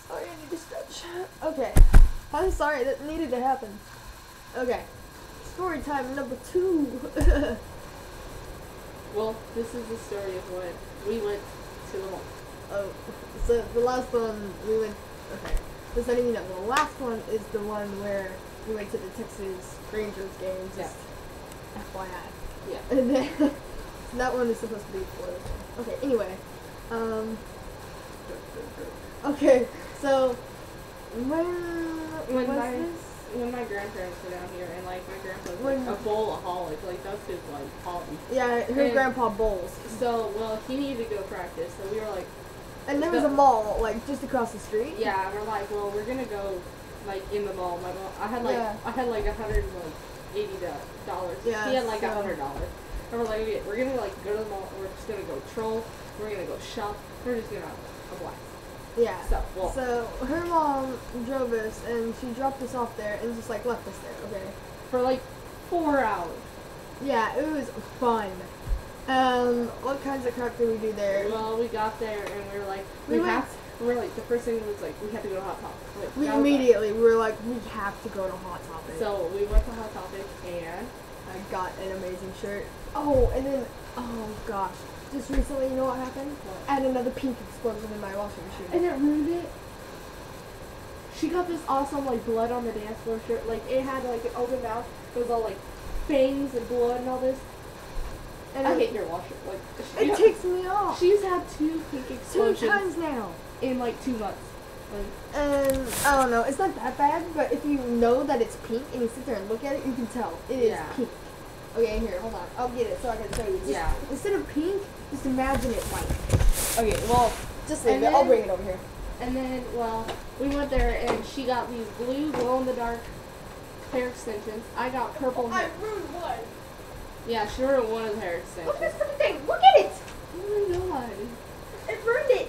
Sorry, I need to stretch. Okay. I'm sorry, that needed to happen. Okay. Story time number 2. Well, this is the story of when we went to the mall. Oh, so the last one we went. Okay. Just letting you know, the last one is the one where we went to the Texas Rangers game. Just FYI. Yeah. And then so that one is supposed to be before this one. Okay. Anyway. Okay. So when was this? When my grandparents were down here, and like my grandpa was When- like a bowlaholic, like that's his like hobby. Yeah, her And- grandpa bowls. So well, he needed to go practice, so we were like, And there was a mall, like, just across the street. yeah, we're like, well, we're gonna go like in the mall. My mom, I had like Yeah. $180. Yeah, He had like so- $100. And we're like, okay, we're gonna like go to the mall. And we're just gonna go troll. We're gonna go shop. We're just gonna have a blast. Yeah. So, well, So her mom drove us, and she dropped us off there, and just like left us there. Okay. for like 4 hours. Yeah, it was fun. What kinds of crap did we do there? Well, we got there and we were like, We went- we were like, the first thing was like, we had to go to Hot Topic. Like, We that was our- immediately we were like, we have to go to Hot Topic. So we went to Hot Topic and I got an amazing shirt. Oh, and then oh gosh, just recently, you know what happened? What? I had another pink explosion in my washing machine. it ruined it. She got this awesome like blood on the dance floor shirt. Like it had like an open mouth. It was all like fangs and blood and all this. And I it, hate your washer. Like it ticks me off. she's had 2 pink 2 explosions times now. in like 2 months. Like, And I don't know, it's not that bad, but if you know that it's pink and you sit there and look at it, you can tell it is Yeah. pink. Okay, here, hold on. I'll get it so I can show you. Just, Yeah. Instead of pink, just imagine it white. Okay, well, just leave And it. I'll then- bring it over here. and then well, we went there and she got these blue glow in the dark hair extensions. I got purple hair. ruined one. Yeah, she ruined one of the hair Look extensions. at this fucking thing. Look at it. Oh my god. It ruined it.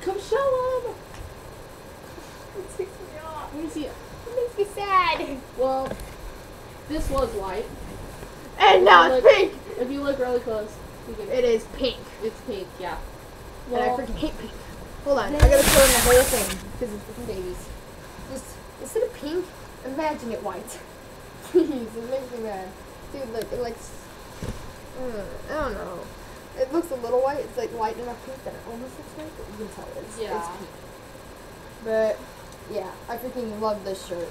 Come show them. It ticks me off. Let me see it. It makes me sad. Well, this was white. And now If it's you pink. look- If you look really close, you can. It is pink. It's pink, yeah. And I Well, freaking hate pink. Hold on, I then- gotta show them the whole thing because it's freaking babies. Just instead of pink, imagine it white. Please, it makes me mad. Dude, look, it likes. I don't know. It looks a little white. It's like light enough pink that it almost looks white, but you can tell it's Yeah. pink. But yeah, I freaking love this shirt.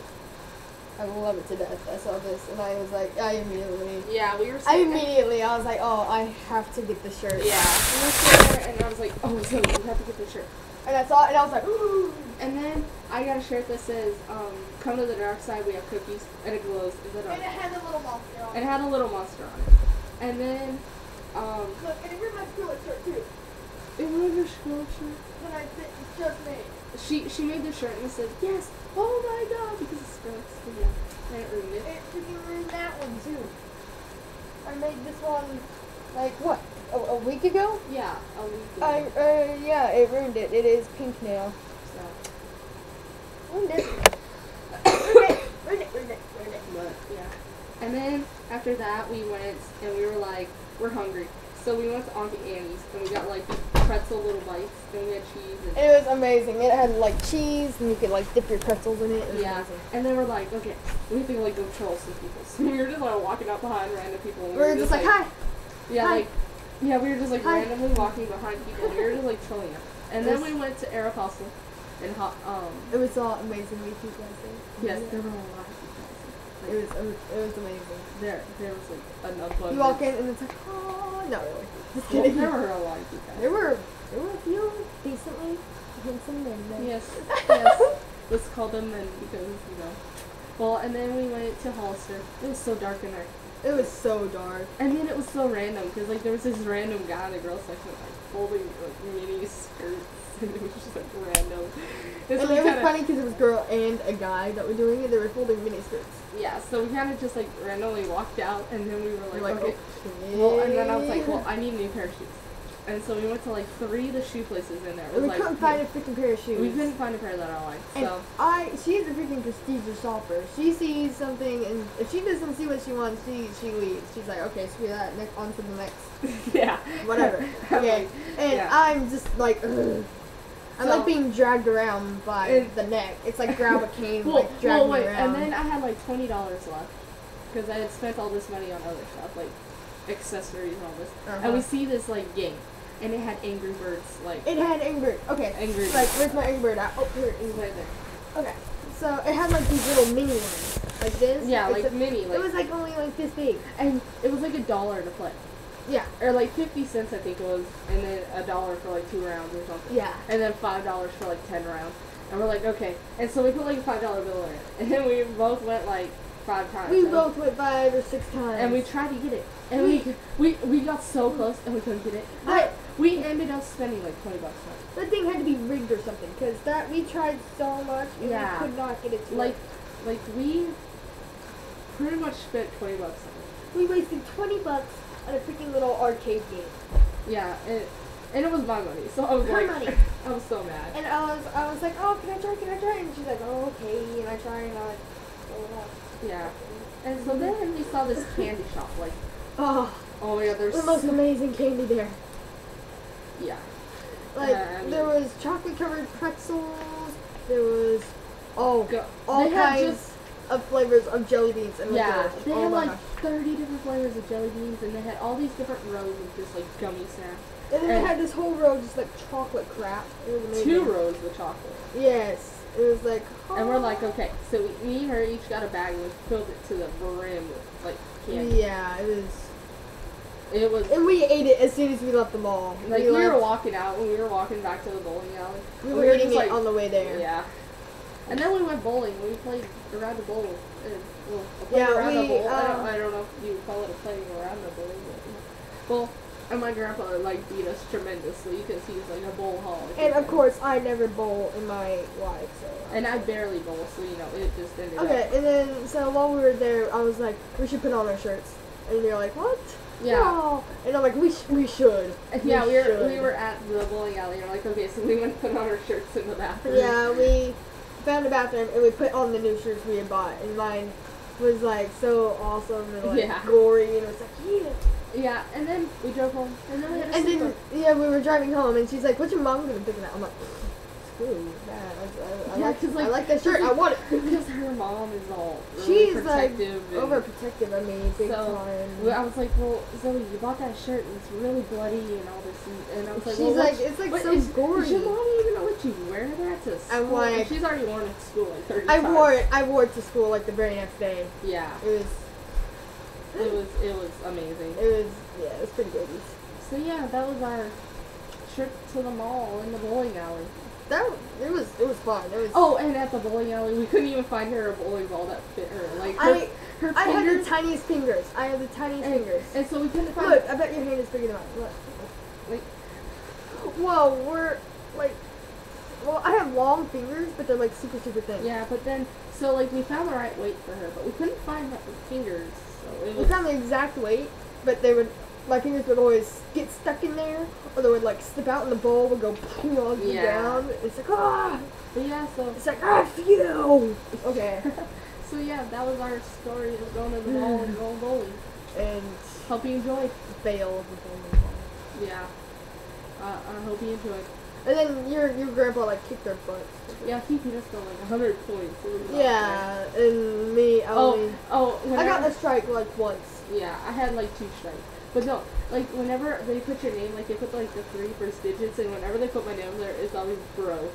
I love it to death. I saw this and I was like, I immediately, yeah, we were I sitting was like, oh, I have to get the shirt. Yeah, we were sitting there and I was like, oh, so you have to get this shirt. And I saw it and I was like, ooh. And then I got a shirt that says, come to the dark side, we have cookies, and it glows in the dark. And it had a little monster on And it. it had a little monster on it. And then, Look, and it reminds me of a shirt too. it was her school shirt. When I said it's just me. She made the shirt and it said, yes, oh my god, because it's skirts. Yeah, and it ruined it. It freaking ruined that one too. I made this one like what? A week ago? Yeah, a week ago. Yeah, it ruined it. It is pink now. So, Ruined it. Ruined it. Ruined it. Ruined it. Ruined it. but yeah. And then after that, we went and we were like, we're hungry. So we went to Auntie Annie's and we got like these pretzel little bites and we had cheese and It was amazing. It had like cheese and you could like dip your pretzels in it. It was yeah. amazing. And then we're like, okay, we have to like go troll some people. So we were just like walking out behind random people. And We were just like, hi. Yeah, Hi. like, yeah, we were just like Hi. randomly walking behind people. We were just like trolling them. And then Yes. we went to Aeropostale and It was all amazingly cute guys there. yes, there were a lot of people. It was amazing. There was like an abundance. You walk in and it's like, oh, not really. Just Well, kidding. there were a lot of people. There were a few decently handsome men there. Yes, yes. Let's call them men because, you know. Well, and then we went to Hollister. It was so dark in there. It was so dark. And then it was so random because, like, there was this random guy in the girls section, like, holding, like, mini skirts. And it was just, like, random. And so it we was kinda- funny because it was a girl and a guy that were doing it. They were holding mini skirts. Yeah, so we kind of just, like, randomly walked out and then we were We're like, okay. okay. Well, and then I was like, well, I need a new pair of shoes. And so we went to, like, 3 of the shoe places in there. It was we like, couldn't find a freaking pair of shoes. We couldn't find a pair that I liked, And so. she's a freaking prestigious shopper. She sees something, and if she doesn't see what she wants, she leaves. She's like, okay, screw that. Next, on to the next. Yeah. Whatever. Okay. And Yeah. I'm just like, ugh. I like being dragged around by the neck. It's like grab a cane, like drag me around. And then I had like $20 left because I had spent all this money on other stuff like accessories and all this. And we see this like game, and it had Angry Birds like. It had Angry Bird. Okay. Angry Birds. Like, where's my Angry Bird at? Oh, here. It was right there. Okay. So it had like these little mini ones, like this. Yeah, like mini. Like, it was like only like this big, and it was like $1 to play. Yeah. Or like 50 cents, I think it was, and then $1 for like 2 rounds or something. Yeah. And then $5 for like 10 rounds. And we're like, okay. And so we put like a $5 bill in it, and then we both went like 5 times. We both went 5 or 6 times. And we tried to get it, and we got so close, and we couldn't get it. But we ended up spending like $20 on it. That thing had to be rigged or something, because we tried so much and we could not get it to work. Like we pretty much spent $20 on it. We wasted $20 on a freaking little arcade game. Yeah, and it was my money, so I was Her like, money. I was so mad. And I was like, oh, can I try? And she's like, oh, okay. And I try, and I like, oh, no. Yeah. And so then we saw this candy shop, like, oh my god, there's the most amazing candy there. Yeah. Like, there was chocolate-covered pretzels, there was, all kinds of flavors of jelly beans and licorice. They had like 30 different flavors of jelly beans, and they had all these different rows of just like gummy snacks. And then they had this whole row just like chocolate crap. It was amazing. 2 rows of chocolate. Yes. It was like, and we're like, okay, so me and her each got a bag and we filled it to the brim with like candy. Yeah, it was. And we ate it as soon as we left the mall. Like we were walking out, when we were walking back to the bowling alley. We were eating it on the way there. Yeah. And then we went bowling. We played around the bowl. Yeah, around the bowl. I don't know if you would call it a playing around the bowl. But, well, and my grandpa like beat us tremendously because he was like a bowl hog. And of course, I never bowl in my life. So. And I barely bowl, so you know it just ended up. Okay, and then so while we were there, I was like, we should put on our shirts, and you're like, what? Yeah. No. And I'm like, we should. Yeah, we were at the bowling alley. And we're like, okay, so we went and put on our shirts in the bathroom. Yeah, we found a bathroom and we put on the new shirts we had bought, and mine was like so awesome and like gory, and it was like, yeah. Yeah, and then we drove home, and then we had a sleeper. We were driving home, and she's like, "What's your mom gonna pick it out?" I'm like, "Screw that! I like that shirt. I want it." Because her mom is all really she's protective, like overprotective of me, big time. I was like, "Well, Zoe, you bought that shirt, and it's really bloody and all this." And I was like, "She's like, it's like so gory." Does your mom even know what you wear that to school? I'm like, she's already worn it to school like 30 times. I wore it to school like the very next day. Yeah. It was amazing. It was pretty good. So yeah, that was our trip to the mall in the bowling alley. It was fun. And at the bowling alley, we couldn't even find her a bowling ball that fit her. Like her fingers. I had the tiniest fingers. Fingers. And so we couldn't find. Look, I bet your hand is bigger than mine. Look. Like, whoa, we're like. Well, I have long fingers, but they're like super, super thin. Yeah, but then so like we found the right weight for her, but we couldn't find her fingers. So we found the exact weight, but my fingers would always get stuck in there, or they would like slip out and the ball would go down. It's like, ah! But yeah, so it's like, ah, you! Okay. So yeah, that was our story of going to the mall and going bowling. And hope you enjoyed. Fail of the bowling ball. Yeah. I hope you enjoyed. And then your grandpa like kicked our butts. Yeah, he beat us by like 100 points. Yeah, and me, I got a strike like once. Yeah, I had like 2 strikes. But no, like whenever they put your name, like they put like the 3 first digits, and whenever they put my name there, it's always bro.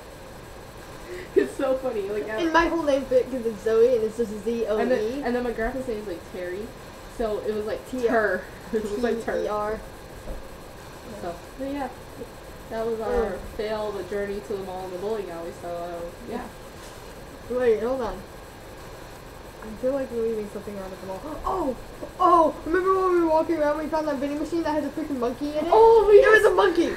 It's so funny. Like, and my whole name fit because it's Zoe, and it's just Z-O-E. And then my grandpa's name is like Terry, so it was like Ter. It was like Ter. T-E-R. So, but yeah. That was our fail, the journey to the mall and the bowling alley, so, yeah. Wait, hold on. I feel like we're leaving something out of the mall. Oh! Remember when we were walking around, we found that vending machine that had a freaking monkey in it? Oh, yeah! There was a monkey!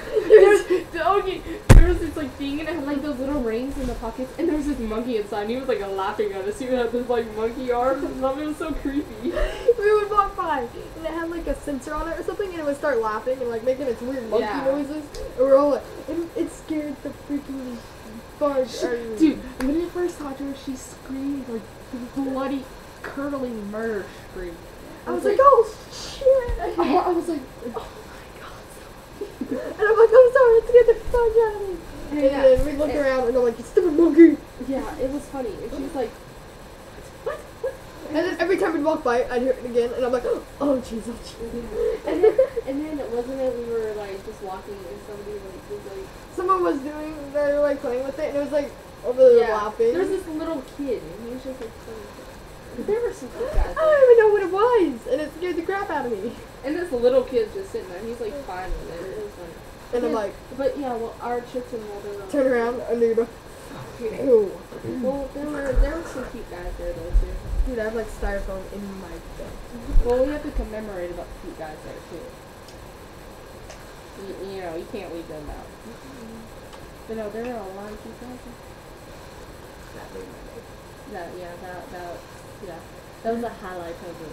There was this, like, thing, and it had, like, those little rings in the pockets, and there was this monkey inside, and he was, like, laughing at us. He had this, like, monkey arm, and it was so creepy. We would walk by, and it had, like, a sensor on it or something, and it would start laughing and, like, making its weird monkey noises. And we're all like, it scared the freaking fuck. Dude, when it first saw her, she screamed, like, bloody, curdling murder scream. I was like, oh, shit. I was like, oh, my God. And I'm like, I'm sorry, it's get the fuck out of me. And then we look around and I'm like, you stupid monkey. Yeah, it was funny. And she's like, what? And then every time we'd walk by, I'd hear it again, and I'm like, oh jeez, oh jeez. And then wasn't it we were like just walking and somebody like was like Someone was they were like playing with it, and it was like over there laughing. There was this little kid, and he was just like playing with it. There were some cute guys. I don't even know what it was, and it scared the crap out of me. And this little kid's just sitting there. He's like fine with it. It was funny. And I'm like, but yeah, well, our chips and water. Turn around, and they're like, ew. Well, there were some cute guys there though too. Dude, I have like styrofoam in my bed. Well, we have to commemorate about the cute guys there too. You know, you can't leave them out. But no, there are a lot of cute guys there. That was the highlight of the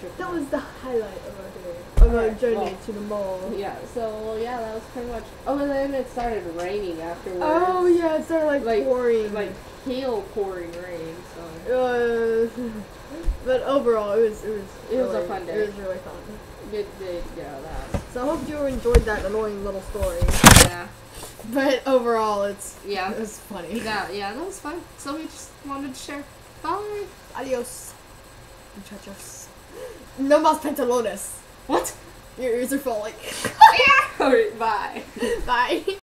trip. That was the highlight of our day, of our journey to the mall. Yeah, so yeah, that was pretty much. Oh, and then it started raining afterwards. Oh yeah, it started like pouring. Like hail pouring rain, so. But overall, it was really, a fun day. It was really fun. Good day to get out of the house. So I hope you enjoyed that annoying little story. Yeah. But overall, it was funny. Yeah, that was fun. So we just wanted to share. Bye. Adios. Muchachos. No más pantalones. What? Your ears are falling. Alright, bye. Bye.